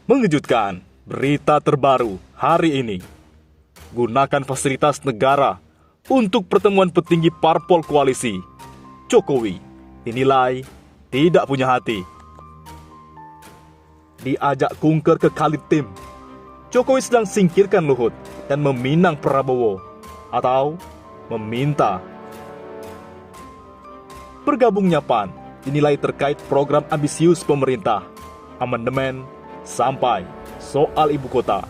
Mengejutkan, berita terbaru hari ini. Gunakan fasilitas negara untuk pertemuan petinggi parpol koalisi. Jokowi dinilai tidak punya hati. Diajak kunker ke Kaltim, Jokowi sedang singkirkan Luhut dan meminang Prabowo atau meminta. Bergabungnya PAN dinilai terkait program ambisius pemerintah, amandemen, sampai soal ibu kota.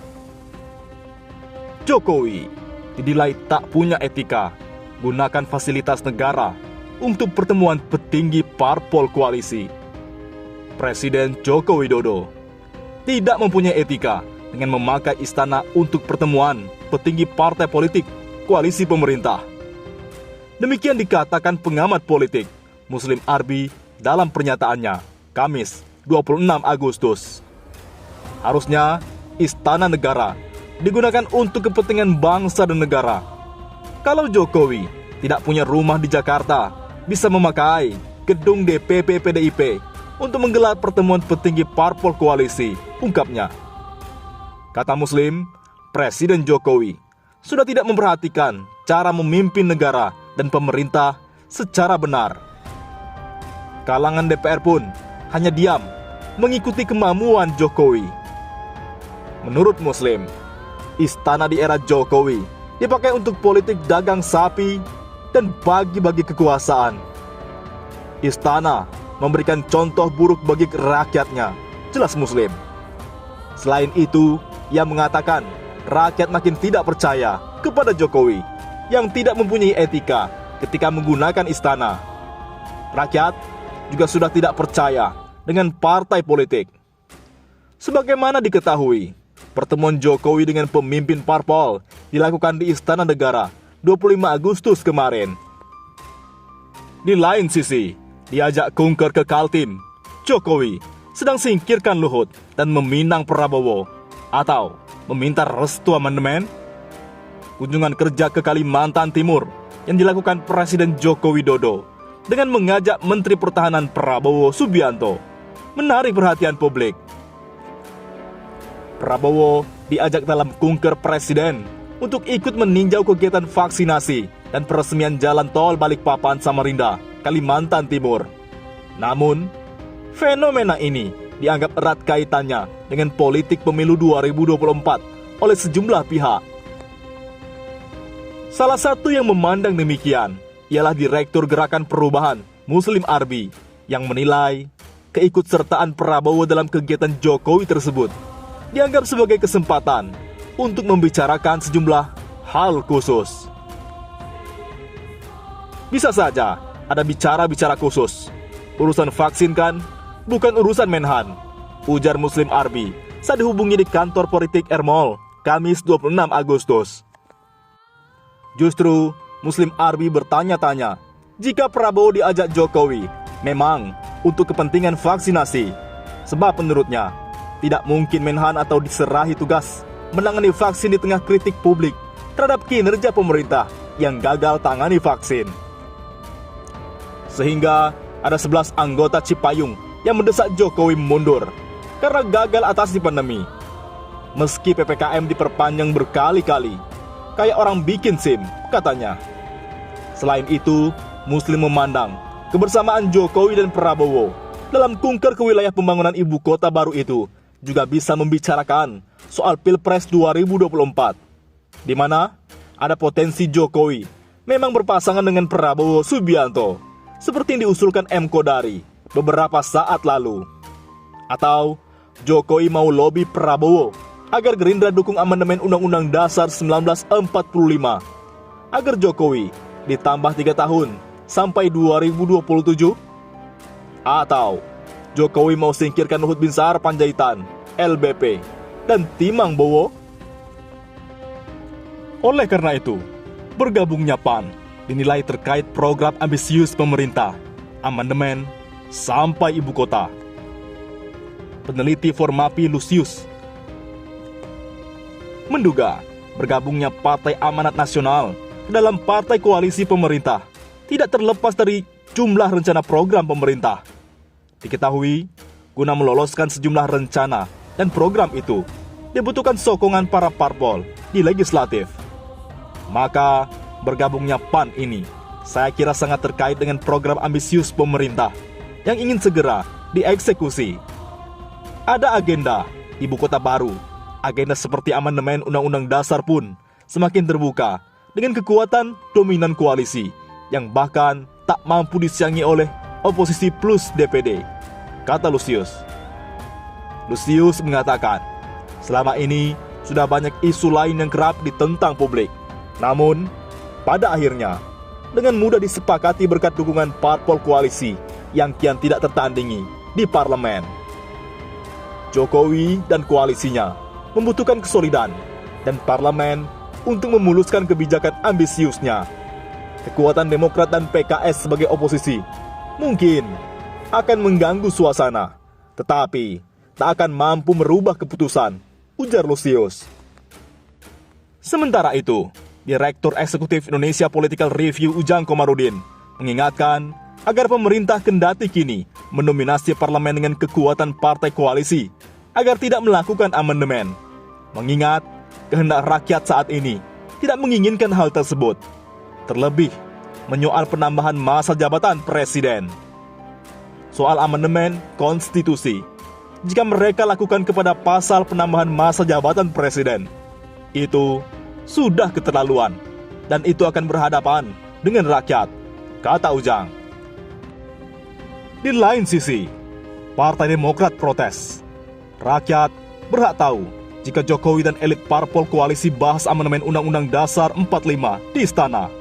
Jokowi dinilai tak punya etika gunakan fasilitas negara untuk pertemuan petinggi parpol koalisi. Presiden Joko Widodo tidak mempunyai etika dengan memakai istana untuk pertemuan petinggi partai politik koalisi pemerintah. Demikian dikatakan pengamat politik Muslim Arbi dalam pernyataannya Kamis 26 Agustus. Harusnya istana negara digunakan untuk kepentingan bangsa dan negara. Kalau Jokowi tidak punya rumah di Jakarta, bisa memakai gedung DPP PDIP untuk menggelar pertemuan petinggi parpol koalisi, ungkapnya. Kata Muslim, Presiden Jokowi sudah tidak memperhatikan cara memimpin negara dan pemerintah secara benar. Kalangan DPR pun hanya diam mengikuti kemauan Jokowi. Menurut Muslim, istana di era Jokowi dipakai untuk politik dagang sapi dan bagi-bagi kekuasaan. Istana memberikan contoh buruk bagi rakyatnya, jelas Muslim. Selain itu, ia mengatakan rakyat makin tidak percaya kepada Jokowi yang tidak mempunyai etika ketika menggunakan istana. Rakyat juga sudah tidak percaya dengan partai politik. Sebagaimana diketahui, pertemuan Jokowi dengan pemimpin parpol dilakukan di Istana Negara 25 Agustus kemarin. Di lain sisi, diajak kunker ke Kaltim, Jokowi sedang singkirkan Luhut dan meminang Prabowo atau meminta restu amandemen. Kunjungan kerja ke Kalimantan Timur yang dilakukan Presiden Joko Widodo dengan mengajak Menteri Pertahanan Prabowo Subianto menarik perhatian publik. Prabowo diajak dalam kunker Presiden untuk ikut meninjau kegiatan vaksinasi dan peresmian jalan tol Balikpapan Samarinda, Kalimantan Timur. Namun, fenomena ini dianggap erat kaitannya dengan politik pemilu 2024 oleh sejumlah pihak. Salah satu yang memandang demikian ialah Direktur Gerakan Perubahan Muslim Arbi yang menilai keikutsertaan Prabowo dalam kegiatan Jokowi tersebut dianggap sebagai kesempatan untuk membicarakan sejumlah hal khusus. Bisa saja ada bicara-bicara khusus. Urusan vaksin kan bukan urusan Menhan, ujar Muslim Arbi saat dihubungi di kantor politik Ermol, Kamis 26 Agustus. Justru Muslim Arbi bertanya-tanya jika Prabowo diajak Jokowi memang untuk kepentingan vaksinasi, sebab menurutnya tidak mungkin Menhan atau diserahi tugas menangani vaksin di tengah kritik publik terhadap kinerja pemerintah yang gagal tangani vaksin. Sehingga ada 11 anggota Cipayung yang mendesak Jokowi mundur karena gagal atasi pandemi. Meski PPKM diperpanjang berkali-kali, kayak orang bikin SIM, katanya. Selain itu, Muslim memandang kebersamaan Jokowi dan Prabowo dalam kunker ke wilayah pembangunan ibu kota baru itu juga bisa membicarakan soal Pilpres 2024, di mana ada potensi Jokowi memang berpasangan dengan Prabowo Subianto, seperti yang diusulkan M. Kodari beberapa saat lalu. Atau Jokowi mau lobi Prabowo agar Gerindra dukung amandemen Undang-Undang Dasar 1945, agar Jokowi ditambah 3 tahun sampai 2027. Atau Jokowi mau singkirkan Luhut Binsar Panjaitan, LBP, dan Timang Bowo. Oleh karena itu, bergabungnya PAN dinilai terkait program ambisius pemerintah, amandemen, sampai ibu kota. Peneliti Formapi Lusius menduga bergabungnya Partai Amanat Nasional dalam partai koalisi pemerintah tidak terlepas dari jumlah rencana program pemerintah. Diketahui, guna meloloskan sejumlah rencana dan program itu dibutuhkan sokongan para parpol di legislatif. Maka bergabungnya PAN ini saya kira sangat terkait dengan program ambisius pemerintah yang ingin segera dieksekusi. Ada agenda ibu kota baru. Agenda seperti amandemen Undang-Undang Dasar pun semakin terbuka dengan kekuatan dominan koalisi yang bahkan tak mampu disiangi oleh oposisi plus DPD, kata Lusius. Lusius mengatakan, selama ini sudah banyak isu lain yang kerap ditentang publik. Namun, pada akhirnya, dengan mudah disepakati berkat dukungan parpol koalisi yang kian tidak tertandingi di parlemen. Jokowi dan koalisinya membutuhkan kesolidan dan parlemen untuk memuluskan kebijakan ambisiusnya. Kekuatan Demokrat dan PKS sebagai oposisi mungkin akan mengganggu suasana, tetapi tak akan mampu merubah keputusan, ujar Lusius. Sementara itu, Direktur Eksekutif Indonesia Political Review Ujang Komarudin mengingatkan agar pemerintah kendati kini mendominasi parlemen dengan kekuatan partai koalisi agar tidak melakukan amandemen. Mengingat kehendak rakyat saat ini tidak menginginkan hal tersebut, terlebih menyoal penambahan masa jabatan presiden. Soal amandemen konstitusi, jika mereka lakukan kepada pasal penambahan masa jabatan presiden, itu sudah keterlaluan dan itu akan berhadapan dengan rakyat, kata Ujang. Di lain sisi, Partai Demokrat protes. Rakyat berhak tahu jika Jokowi dan elit parpol koalisi bahas amandemen Undang-Undang Dasar 45 di istana.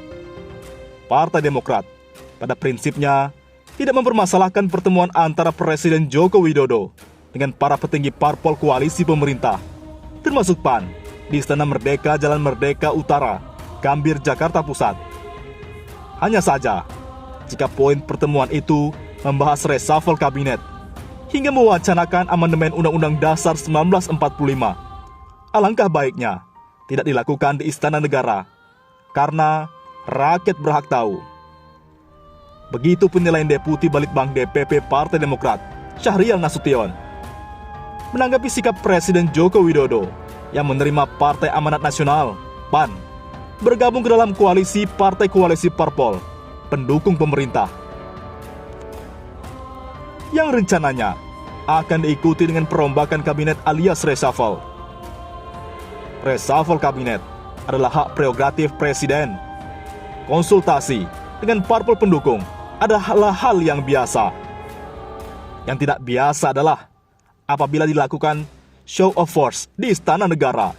Partai Demokrat pada prinsipnya tidak mempermasalahkan pertemuan antara Presiden Joko Widodo dengan para petinggi parpol koalisi pemerintah, termasuk PAN, di Istana Merdeka Jalan Merdeka Utara, Gambir, Jakarta Pusat. Hanya saja, jika poin pertemuan itu membahas reshuffle kabinet hingga mewacanakan amandemen Undang-Undang Dasar 1945, alangkah baiknya tidak dilakukan di Istana Negara, karena rakyat berhak tahu. Begitu penilaian Deputi Balitbang DPP Partai Demokrat, Syahrial Nasution, menanggapi sikap Presiden Joko Widodo yang menerima Partai Amanat Nasional, PAN, bergabung ke dalam koalisi partai-koalisi parpol pendukung pemerintah yang rencananya akan diikuti dengan perombakan kabinet alias reshuffle. Reshuffle kabinet adalah hak prerogatif Presiden. Konsultasi dengan parpol pendukung adalah hal yang biasa. Yang tidak biasa adalah apabila dilakukan show of force di Istana Negara,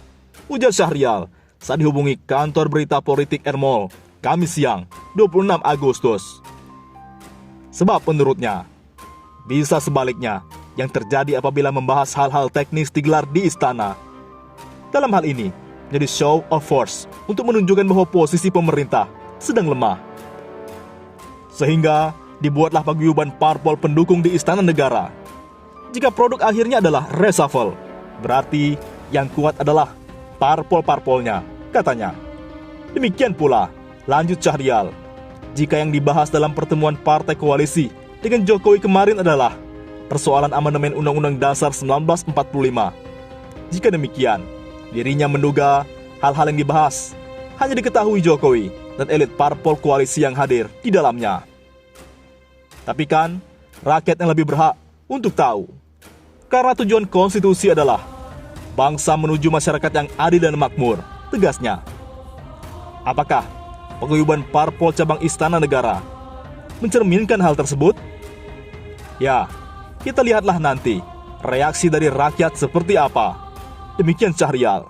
ujar Syahrial saat dihubungi kantor berita politik Ermol, Kamis siang, 26 Agustus. Sebab menurutnya, bisa sebaliknya yang terjadi apabila membahas hal-hal teknis digelar di istana. Dalam hal ini, menjadi show of force untuk menunjukkan bahwa posisi pemerintah sedang lemah. Sehingga dibuatlah paguyuban parpol pendukung di Istana Negara. Jika produk akhirnya adalah reshuffle, berarti yang kuat adalah parpol-parpolnya, katanya. Demikian pula, lanjut Syahrial, jika yang dibahas dalam pertemuan partai koalisi dengan Jokowi kemarin adalah persoalan amandemen Undang-Undang Dasar 1945. Jika demikian, dirinya menduga hal-hal yang dibahas hanya diketahui Jokowi dan elit parpol koalisi yang hadir di dalamnya. Tapi kan, rakyat yang lebih berhak untuk tahu. Karena tujuan konstitusi adalah bangsa menuju masyarakat yang adil dan makmur, tegasnya. Apakah paguyuban parpol cabang Istana Negara mencerminkan hal tersebut? Ya, kita lihatlah nanti reaksi dari rakyat seperti apa. Demikian Syahrial.